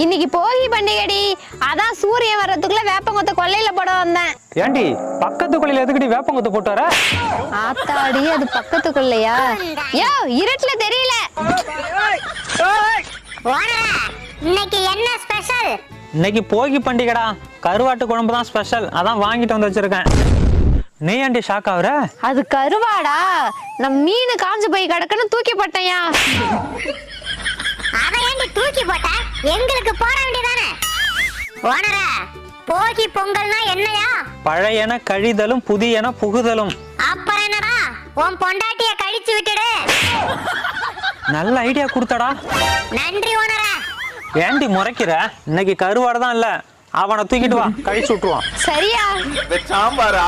இன்னைக்கு போகி பண்டிகைடி, அதான் சூரியன் வர்றதுக்குள்ள வேப்பங்கொத்த கொல்லையில போட வந்தேன். ஏண்டி பக்கத்து கொல்லையில எதுக்குடி வேப்பங்கொத்த போட்டு வர? ஆத்தாடி, அது பக்கத்து கொல்லையா? யோ, இருட்டுல தெரியல. இன்னைக்கு என்ன ஸ்பெஷல்? இன்னைக்கு போகி பண்டிகைடா, கருவாட்டு குழம்பு தான் ஸ்பெஷல். அதான் வாங்கிட்டு வந்து வச்சிருக்கேன். நீ ஏண்டி ஷாக் ஆகுற? அது கருவாடா, நான் மீன் காஞ்சு போய் கிடக்குன்னு தூக்கி போட்டேன்யா. அத ஏண்டி தூக்கி போட்ட? எங்களுக்கு போட வேண்டியதானே? ஓனரா, போகி பொங்கல்னா என்னையா? பழையன கழிதலும் புதியன புகுதலும். அப்புறம் என்னடா, உன் பொண்டாட்டிய கழிச்சு விட்டுடு. நல்ல ஐடியா கொடுத்தடா. நன்றி ஓனரா. ஏண்டி முறைக்கிற? இன்னைக்கு கருவாடு தான் இல்ல, அவனை தூக்கிட்டு வா, கழிச்சு விட்டுருவான். சரியா? சாம்பார்